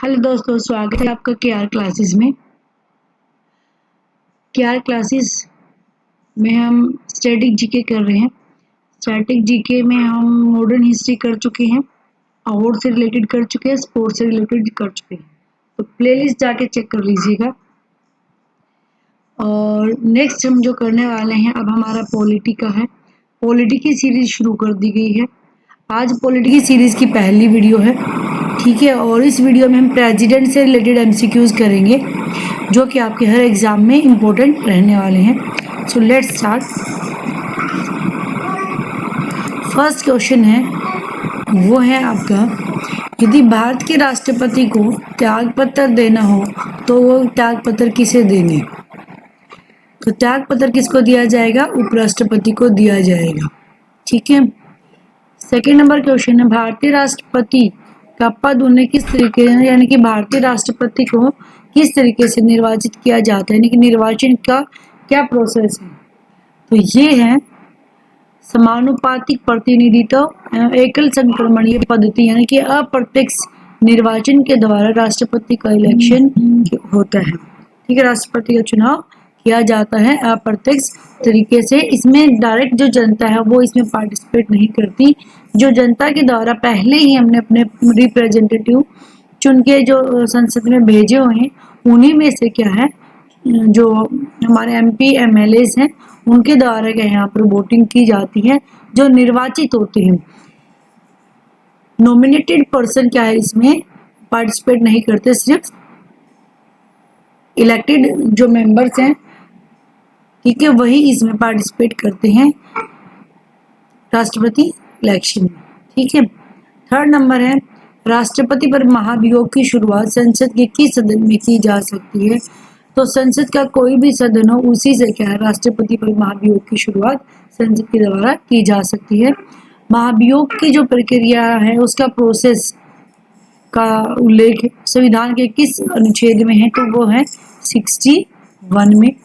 Hello दोस्तों, स्वागत है आपका केआर क्लासेस में। केआर क्लासेस में हम स्टैटिक जीके कर रहे हैं। स्टैटिक जीके में हम मॉडर्न हिस्ट्री कर चुके हैं, अवार्ड से रिलेटेड कर चुके हैं, स्पोर्ट्स से रिलेटेड कर चुके हैं। तो प्लेलिस्ट जाके चेक कर लीजिएगा। और नेक्स्ट हम जो करने वाले हैं, अब हमारा पॉलिटी का है। पॉलिटी की सीरीज शुरू कर दी गई है। आज पॉलिटी की सीरीज की पहली वीडियो है, ठीक है। और इस वीडियो में हम प्रेसिडेंट से रिलेटेड एमसीक्यूज करेंगे, जो कि आपके हर एग्जाम में इम्पोर्टेंट रहने वाले हैं। So let's start. First question है, वो है आपका, यदि भारत के राष्ट्रपति को त्यागपत्र देना हो तो वो त्यागपत्र किसे देंगे? तो त्यागपत्र किसको दिया जाएगा? उपराष्ट्रपति को दिया जाएगा, ठीक है। सेकेंड नंबर क्वेश्चन है, भारतीय राष्ट्रपति का पद उन्हें किस तरीके, यानी कि भारतीय राष्ट्रपति को किस तरीके से निर्वाचित किया जाता है, यानी कि निर्वाचन का क्या प्रोसेस है? तो ये है समानुपातिक प्रतिनिधित्व एकल संक्रमणीय पद्धति, यानी कि अप्रत्यक्ष निर्वाचन के द्वारा राष्ट्रपति का इलेक्शन होता है, ठीक है। राष्ट्रपति का चुनाव किया जाता है अप्रत्यक्ष तरीके से। इसमें डायरेक्ट जो जनता है वो इसमें पार्टिसिपेट नहीं करती। जो जनता के द्वारा पहले ही हमने अपने रिप्रेजेंटेटिव चुन के जो संसद में भेजे हुए हैं, उन्हीं में से क्या है, जो हमारे एमपी एमएलए हैं, उनके द्वारा क्या यहाँ पर वोटिंग की जाती है, जो निर्वाचित होते हैं। नॉमिनेटेड पर्सन क्या है, इसमें पार्टिसिपेट नहीं करते, सिर्फ इलेक्टेड जो मेंबर्स हैं, ठीक है, वही इसमें पार्टिसिपेट करते हैं राष्ट्रपति इलेक्शन में, ठीक है। थर्ड नंबर है, राष्ट्रपति पर महाभियोग की शुरुआत संसद के किस सदन में की जा सकती है? तो संसद का कोई भी सदन हो, उसी से क्या है, राष्ट्रपति पर महाभियोग की शुरुआत संसद के द्वारा की जा सकती है। महाभियोग की जो प्रक्रिया है, उसका प्रोसेस का उल्लेख संविधान के किस अनुच्छेद में है? तो वो है 61 में,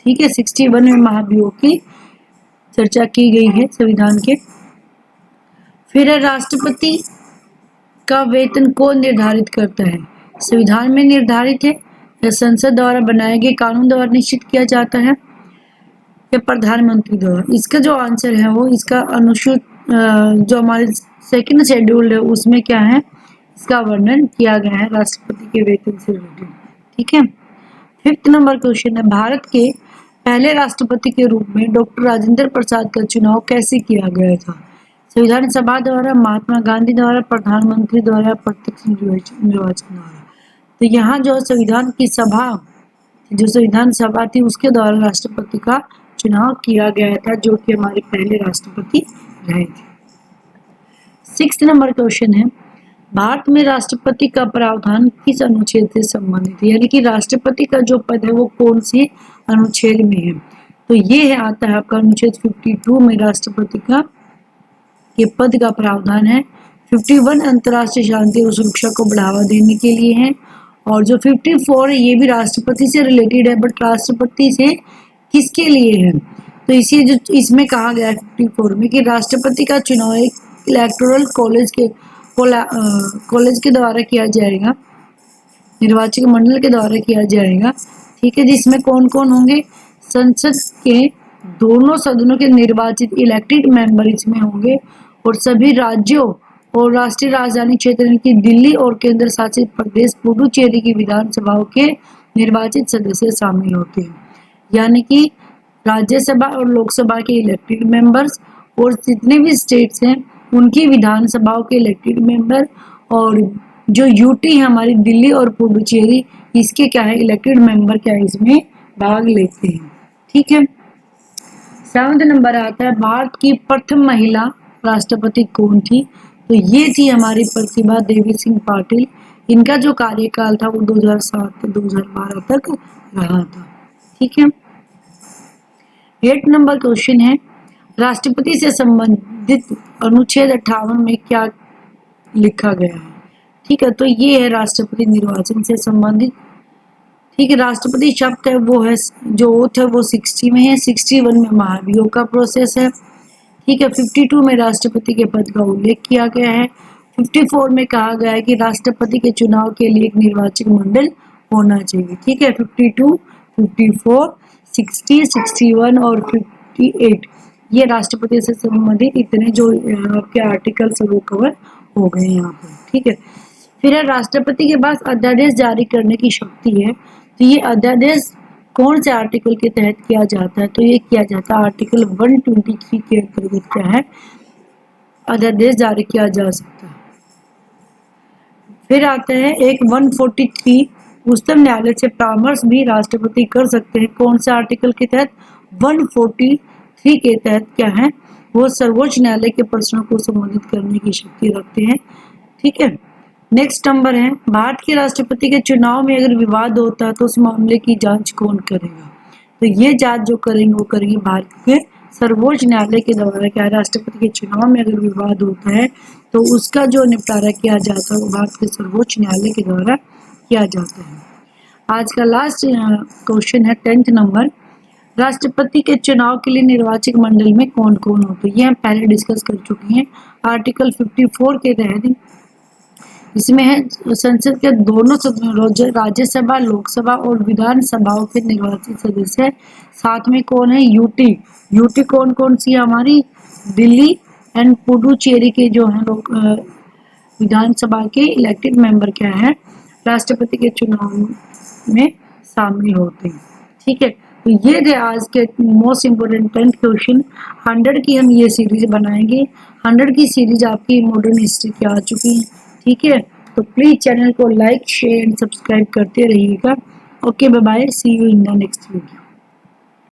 ठीक है। 61 में महाभियोग की चर्चा की गई है संविधान के। फिर राष्ट्रपति का वेतन कौन निर्धारित करता है? संविधान में निर्धारित है या संसद द्वारा बनाए गए कानून द्वारा निश्चित किया जाता है या प्रधानमंत्री द्वारा? इसका जो आंसर है वो इसका अनुच्छेद जो हमारे सेकंड शेड्यूल है उसमें क्या है, इसका वर्णन किया गया है राष्ट्रपति के वेतन से रिलेटेड, ठीक है। फिफ्थ नंबर क्वेश्चन है, भारत के पहले राष्ट्रपति के रूप में डॉक्टर राजेंद्र प्रसाद का चुनाव कैसे किया गया था? संविधान सभा द्वारा, महात्मा गांधी द्वारा, प्रधानमंत्री द्वारा, प्रत्यक्ष निर्वाचन द्वारा? तो यहाँ जो संविधान की सभा, जो संविधान सभा थी, उसके द्वारा राष्ट्रपति का चुनाव किया गया था, जो कि हमारे पहले राष्ट्रपति रहे थे। सिक्स्थ नंबर क्वेश्चन है, भारत में राष्ट्रपति का प्रावधान किस अनुच्छेद से संबंधित है? यानी कि राष्ट्रपति का जो पद है वो कौन से अनुच्छेद में है? तो ये है, आता है आपका अनुच्छेद 52 में राष्ट्रपति का ये पद का प्रावधान है। 51 अंतर्राष्ट्रीय शांति और सुरक्षा को बढ़ावा देने के लिए है, और जो 54 है ये भी राष्ट्रपति से रिलेटेड है, बट राष्ट्रपति से किसके लिए है? तो इसी जो इसमें कहा गया है 54 में कि राष्ट्रपति का चुनाव एक इलेक्टोरल कॉलेज के द्वारा किया जाएगा, निर्वाचक मंडल के द्वारा किया जाएगा, ठीक है, जिसमें कौन कौन होंगे? संसद के दोनों सदनों के निर्वाचित इलेक्टेड मेंबर इसमें होंगे, और सभी राज्यों और राष्ट्रीय राजधानी क्षेत्र की दिल्ली और केंद्र शासित प्रदेश पुडुचेरी की विधानसभाओं के निर्वाचित सदस्य शामिल होते हैं। यानी कि राज्यसभा और लोकसभा के इलेक्टेड मेंबर्स, और जितने भी स्टेट्स हैं उनकी विधानसभाओं के इलेक्टेड मेंबर, और जो यूटी है हमारी दिल्ली और पुडुचेरी, इसके क्या है, इलेक्टेड मेंबर क्या है, इसमें भाग लेते हैं, ठीक है। 7वां नंबर आता है, भारत की प्रथम महिला राष्ट्रपति कौन थी? तो ये थी हमारी प्रतिभा देवी सिंह पाटिल। इनका जो कार्यकाल था वो 2007 से 2012 तक रहा था, ठीक है। 8 नंबर क्वेश्चन है, राष्ट्रपति से संबंधित अनुच्छेद 58 में क्या लिखा गया है? ठीक है, तो ये है राष्ट्रपति निर्वाचन से संबंधित, ठीक है। राष्ट्रपति शब्द है वो है, जो ओथ है वो 60 में है। 61 में महाभियोग का प्रोसेस है, ठीक है। 52 में राष्ट्रपति के पद का उल्लेख किया गया है। 54 में कहा गया है कि राष्ट्रपति के चुनाव के लिए एक निर्वाचक मंडल होना चाहिए। ठीक है, 52, 54, 60, 61 और 58 ये राष्ट्रपति से संबंधित इतने जो आपके आर्टिकल्स वो कवर हो गए यहाँ पर। ठीक है, फिर है राष्ट्रपति के पास अध्यादेश जारी करने की शक्ति है। तो ये अध्यादेश कौन से आर्टिकल के तहत किया जाता है? तो ये किया जाता है आर्टिकल 123 के अंतर्गत क्या है, अध्यादेश जारी किया जा सकता है। फिर आते हैं एक 143, उच्चतम न्यायालय से परामर्श भी राष्ट्रपति कर सकते हैं। कौन से आर्टिकल के तहत? 143 के तहत क्या है, वो सर्वोच्च न्यायालय के प्रश्नों को संबोधित करने की शक्ति रखते हैं। ठीक है, नेक्स्ट नंबर है, भारत के राष्ट्रपति के चुनाव में अगर विवाद होता है तो उस मामले की जांच कौन करेगा? तो ये जांच जो करेंगे वो करेंगे भारत के सर्वोच्च न्यायालय के द्वारा। क्या राष्ट्रपति के चुनाव में अगर विवाद होता है तो उसका जो निपटारा किया जाता है वो भारत के सर्वोच्च न्यायालय के द्वारा किया जाता है। आज का लास्ट क्वेश्चन है 10th नंबर, राष्ट्रपति के चुनाव के लिए निर्वाचक मंडल में कौन कौन होते हैं? ये हम पहले डिस्कस कर चुके हैं। आर्टिकल 54 के तहत इसमें है संसद के दोनों सदनों, राज्यसभा, लोकसभा और विधानसभाओं के निर्वाचित सदस्य। साथ में कौन है? यूटी कौन कौन सी है हमारी? दिल्ली एंड पुडुचेरी के जो है लोग विधानसभा के इलेक्टेड मेंबर क्या है, राष्ट्रपति के चुनाव में शामिल होते हैं। ठीक है, तो ये थे आज के मोस्ट इम्पोर्टेंट 10th क्वेश्चन। 100 की हम ये सीरीज बनाएंगे। 100 की सीरीज आपकी मॉडर्न हिस्ट्री की आ चुकी है। ठीक है, तो प्लीज चैनल को लाइक, शेयर एंड सब्सक्राइब करते रहिएगा। Okay, bye bye, see you in the next video.